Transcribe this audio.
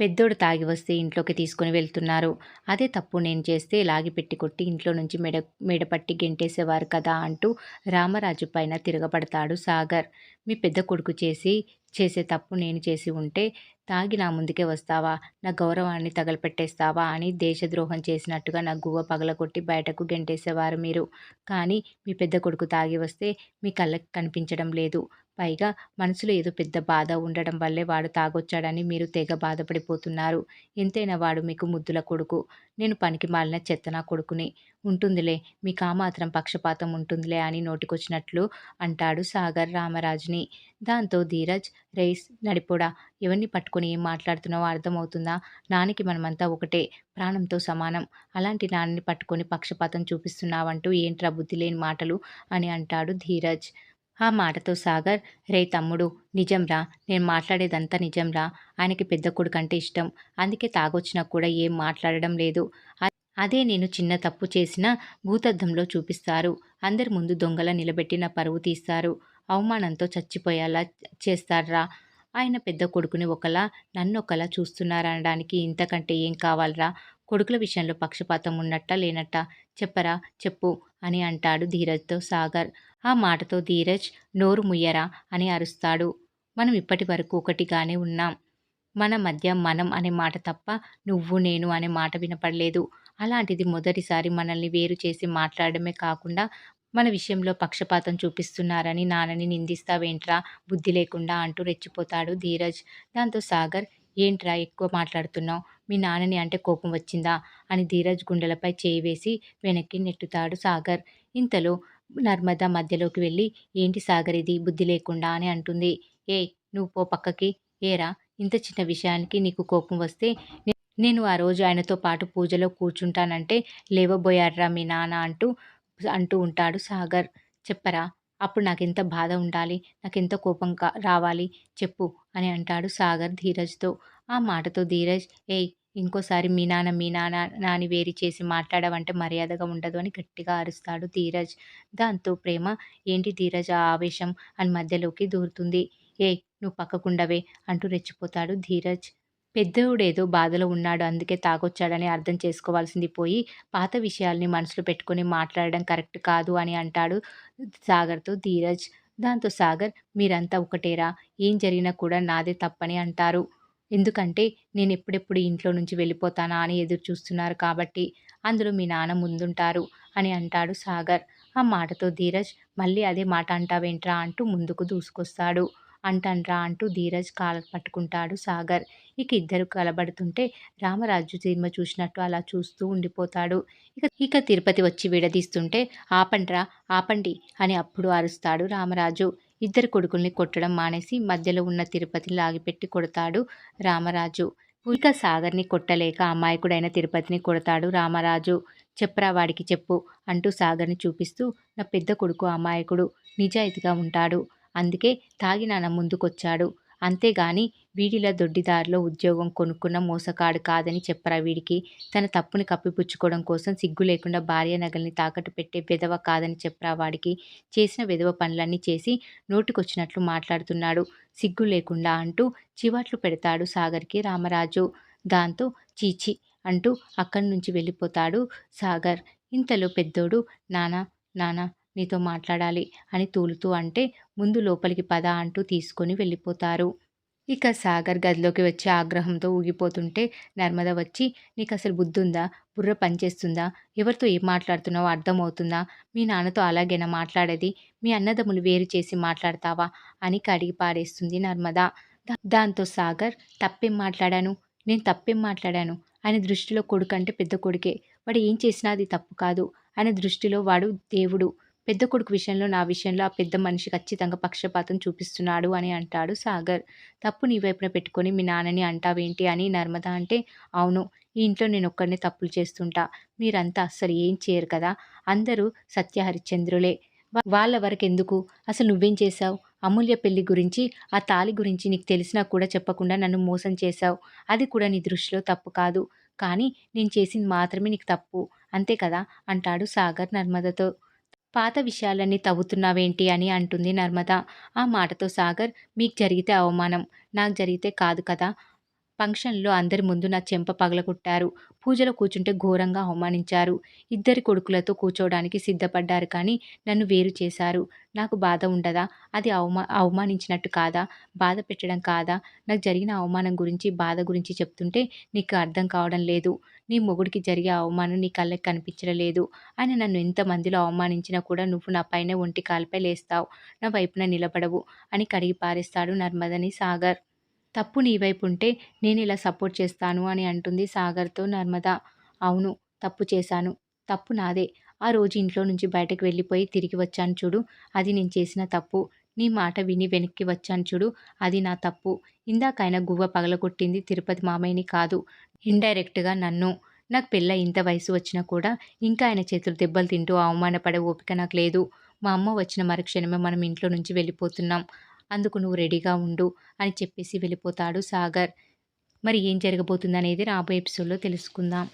పెద్దోడు తాగి వస్తే ఇంట్లోకి తీసుకొని వెళ్తున్నారు. అదే తప్పు నేను చేస్తే లాగిపెట్టి కొట్టి ఇంట్లో నుంచి మెడపట్టి గెంటేసేవారు కదా అంటూ రామరాజు పైన తిరగబడతాడు సాగర్. మీ పెద్ద కొడుకు చేసే తప్పు నేను చేసి ఉంటే తాగి నా ముందుకే వస్తావా? నా గౌరవాన్ని తగలపెట్టేస్తావా? అని దేశద్రోహం చేసినట్టుగా నా గువ్వ పగలగొట్టి బయటకు గెంటేసేవారు మీరు. కానీ మీ పెద్ద కొడుకు తాగి వస్తే మీ కళ్ళకి కనిపించడం లేదు. పైగా మనసులో ఏదో పెద్ద బాధ ఉండడం వల్లే వాడు తాగొచ్చాడని మీరు తెగ బాధపడిపోతున్నారు. ఎంతైనా వాడు మీకు ముద్దుల కొడుకు. నేను పనికిమాలిన చెత్త నా కొడుకుని. ఉంటుందిలే, మీకు ఆ మాత్రం పక్షపాతం ఉంటుందిలే అని నోటికొచ్చినట్లు అంటాడు సాగర్ రామరాజుని. దాంతో ధీరజ్, రేయ్ నడిపోడా, ఎవరిని పట్టుకొని ఏం మాట్లాడుతున్నావో అర్థమవుతుందా? నాన్నకి మనమంతా ఒకటే, ప్రాణంతో సమానం. అలాంటి నాన్నని పట్టుకొని పక్షపాతం చూపిస్తున్నావంటూ ఏంట్రా బుద్ధిలేని మాటలు అని అంటాడు ధీరజ్. ఆ మాటతో సాగర్, రేయ్ తమ్ముడు, నిజంరా, నేను మాట్లాడేదంతా నిజంరా. ఆయనకి పెద్ద కొడుకంటే ఇష్టం. అందుకే తాగొచ్చినా కూడా ఏం మాట్లాడడం లేదు. అదే నేను చిన్న తప్పు చేసినా భూతద్దంలో చూపిస్తారు. అందరి ముందు దొంగలా నిలబెట్టి నా పరువు తీస్తారు. అవమానంతో చచ్చిపోయేలా చేస్తార్రా. ఆయన పెద్ద కొడుకుని ఒకలా, నన్నొకలా చూస్తున్నారనడానికి ఇంతకంటే ఏం కావాలిరా? కొడుకుల విషయంలో పక్షపాతం ఉన్నట్టా లేనట్టా? చెప్పరా చెప్పు అని అంటాడు ధీరజ్తో సాగర్. ఆ మాటతో ధీరజ్, నోరు ముయ్యరా అని అరుస్తాడు. మనం ఇప్పటి వరకు ఒకటిగానే ఉన్నాం. మన మధ్య మనం అనే మాట తప్ప నువ్వు నేను అనే మాట వినపడలేదు. అలాంటిది మొదటిసారి మనల్ని వేరు చేసి మాట్లాడడమే కాకుండా మన విషయంలో పక్షపాతం చూపిస్తున్నారని నాన్నని నిందిస్తావేంట్రా బుద్ధి లేకుండా అంటూ రెచ్చిపోతాడు ధీరజ్. దాంతో సాగర్, ఏంట్రా ఎక్కువ మాట్లాడుతున్నావు? మీ నాన్నని అంటే కోపం వచ్చిందా అని ధీరజ్ గుండెలపై చేయి వేసి వెనక్కి నెట్టుతాడు సాగర్. ఇంతలో నర్మద మధ్యలోకి వెళ్ళి, ఏంటి సాగర్ ఇది బుద్ధి లేకుండా అని అంటుంది. ఏయ్, నువ్వు పో పక్కకి. ఏరా, ఇంత చిన్న విషయానికి నీకు కోపం వస్తే నేను ఆ రోజు ఆయనతో పాటు పూజలో కూర్చుంటానంటే లేవబోయాడ్రా మీ నాన్న అంటూ అంటూ ఉంటాడు సాగర్. చెప్పరా, అప్పుడు నాకెంత బాధ ఉండాలి, నాకెంత కోపం రావాలి చెప్పు అని అంటాడు సాగర్ ధీరజ్తో. ఆ మాటతో ధీరజ్, ఏయ్, ఇంకోసారి మీ నాన్న నాని వేరు చేసి మాట్లాడావంటే మర్యాదగా ఉండదు అని గట్టిగా అరుస్తాడు ధీరజ్. దాంతో ప్రేమ, ఏంటి ధీరజ్ ఆ ఆవేశం అని మధ్యలోకి దూరుతుంది. ఏయ్, నువ్వు పక్కకుండవే అంటూ రెచ్చిపోతాడు ధీరజ్. పెద్దోడేదో బాధలో ఉన్నాడు అందుకే తాగొచ్చాడని అర్థం చేసుకోవాల్సింది పోయి పాత విషయాల్ని మనసులో పెట్టుకొని మాట్లాడడం కరెక్ట్ కాదు అని అంటాడు సాగర్తో ధీరజ్. దాంతో సాగర్, మీరంతా ఒకటేరా, ఏం జరిగినా కూడా నాదే తప్పని అంటారు. ఎందుకంటే నేను ఎప్పుడెప్పుడు ఇంట్లో నుంచి వెళ్ళిపోతానా అని ఎదురు చూస్తున్నారు కాబట్టి. అందులో మీ నాన్న ముందుంటారు అని అంటాడు సాగర్. ఆ మాటతో ధీరజ్, మళ్ళీ అదే మాట అంటావేంట్రా అంటూ ముందుకు దూసుకొస్తాడు. అంటాన్రా అంటూ ధీరజ్ కాలర్ పట్టుకుంటాడు సాగర్. ఇక ఇద్దరు కలబడుతుంటే రామరాజు సినిమా చూసినట్టు అలా చూస్తూ ఉండిపోతాడు. ఇక ఇక తిరుపతి వచ్చి విడదీస్తుంటే, ఆపండ్రా ఆపండి అని అప్పుడు అరుస్తాడు రామరాజు. ఇద్దరు కొడుకుల్ని కొట్టడం మానేసి మధ్యలో ఉన్న తిరుపతిని లాగిపెట్టి కొడతాడు రామరాజు. ఇక సాగర్ని కొట్టలేక అమాయకుడైన తిరుపతిని కొడతాడు రామరాజు. చెప్పరా వాడికి చెప్పు అంటూ సాగర్ని చూపిస్తూ, నా పెద్ద కొడుకు అమాయకుడు, నిజాయితీగా ఉంటాడు. అందుకే తాగి నా ముందుకొచ్చాడు. అంతేగాని వీడిలా దొడ్డిదారిలో ఉద్యోగం కొనుక్కున్న మోసగాడు కాదని చెప్పరా వీడికి. తన తప్పుని కప్పిపుచ్చుకోవడం కోసం సిగ్గు లేకుండా భార్య నగల్ని తాకట్టు పెట్టే వెధవ కాదని చెప్పరా వాడికి. చేసిన వెధవ పనులన్నీ చేసి నోటికొచ్చినట్లు మాట్లాడుతున్నాడు సిగ్గు లేకుండా అంటూ చివాట్లు పెడతాడు సాగర్కి రామరాజు. దాంతో చీచి అంటూ అక్కడి నుంచి వెళ్ళిపోతాడు సాగర్. ఇంతలో పెద్దోడు, నానా నానా నీతో మాట్లాడాలి అని తూలుతూ అంటే, ముందు లోపలికి పద అంటూ తీసుకొని వెళ్ళిపోతారు. ఇక సాగర్ గదిలోకి వచ్చి ఆగ్రహంతో ఊగిపోతుంటే నర్మద వచ్చి, నీకసలు బుద్ధుందా? బుర్ర పనిచేస్తుందా? ఎవరితో ఏం మాట్లాడుతున్నావో అర్థమవుతుందా? మీ నాన్నతో అలాగేనా మాట్లాడేది? మీ అన్నదమ్ములు వేరు చేసి మాట్లాడతావా అని కడిగి పారేస్తుంది నర్మద. దాంతో సాగర్, తప్పేం మాట్లాడాను? నేను తప్పేం మాట్లాడాను? ఆయన దృష్టిలో కొడుకంటే పెద్ద కొడుకే. వాడు ఏం చేసినా అది తప్పు కాదు. ఆయన దృష్టిలో వాడు దేవుడు. పెద్ద కొడుకు విషయంలో నా విషయంలో ఆ పెద్ద మనిషి ఖచ్చితంగా పక్షపాతం చూపిస్తున్నాడు అని అంటాడు సాగర్. తప్పు నీ వైపున పెట్టుకొని మీ నాన్నని అంటావేంటి అని నర్మద అంటే, అవును, ఈ ఇంట్లో నేనొక్కడినే తప్పులు చేస్తుంటా. మీరంతా అస్సలు ఏం చేయరు కదా. అందరూ సత్యహరిశ్చంద్రులే. వాళ్ళ వరకెందుకు? అసలు నువ్వేం చేశావు? అమూల్య పెళ్లి గురించి, ఆ తాళి గురించి నీకు తెలిసినా కూడా చెప్పకుండా నన్ను మోసం చేశావు. అది కూడా నీ దృష్టిలో తప్పు కాదు. కానీ నేను చేసింది మాత్రమే నీకు తప్పు. అంతే కదా అంటాడు సాగర్ నర్మదతో. పాత విషయాలన్నీ తవ్వుతున్నావేంటి అని అంటుంది నర్మద. ఆ మాటతో సాగర్, మీకు జరిగితే అవమానం, నాకు జరిగితే కాదు కదా. ఫంక్షన్‌లో అందరి ముందు నా చెంప పగలగొట్టారు. పూజలో కూర్చుంటే ఘోరంగా అవమానించారు. ఇద్దరి కొడుకులతో కూర్చోవడానికి సిద్ధపడ్డారు కానీ నన్ను వేరు చేశారు. నాకు బాధ ఉండదా? అది అవమానించినట్టు కాదా? బాధ పెట్టడం కాదా? నాకు జరిగిన అవమానం గురించి, బాధ గురించి చెప్తుంటే నీకు అర్థం కావడం లేదు. నీ మొగుడికి జరిగే అవమానం నీ కళ్ళకి కనిపించడం లేదు. ఆయన నన్ను ఎంతమందిలో అవమానించినా కూడా నువ్వు నా పైనే ఒంటి కాలుపై లేస్తావు. నా వైపున నిలబడవు అని కడిగి పారేస్తాడు నర్మదని సాగర్. తప్పు నీ వైపు ఉంటే నేనిలా సపోర్ట్ చేస్తాను అని అంటుంది సాగర్‌తో నర్మద. అవును. తప్పు చేశాను. తప్పు నాదే. ఆ రోజు ఇంట్లో నుంచి బయటకు వెళ్ళిపోయి తిరిగి వచ్చాను చూడు. అది నేను చేసిన తప్పు. నీ మాట విని వెనక్కి వచ్చాను చూడు. అది నా తప్పు. ఇందాకాయన గువ్వ పగలగొట్టింది తిరుపతి మామయ్యని కాదు. ఇండైరెక్ట్‌గా నన్ను. నాకు పెళ్ళై ఇంత వయసు వచ్చినా కూడా ఇంకా ఆయన చేతులు దెబ్బలు తింటూ అవమానపడే ఓపిక నాకు లేదు. మా అమ్మ వచ్చిన మరుక్షణమే మనం ఇంట్లో నుంచి వెళ్ళిపోతున్నాం. అందుకు నువ్వు రెడీగా ఉండు అని చెప్పేసి వెళ్ళిపోతాడు సాగర్. మరి ఏం జరగబోతుందనేది రాబోయే ఎపిసోడ్‌లో తెలుసుకుందాం.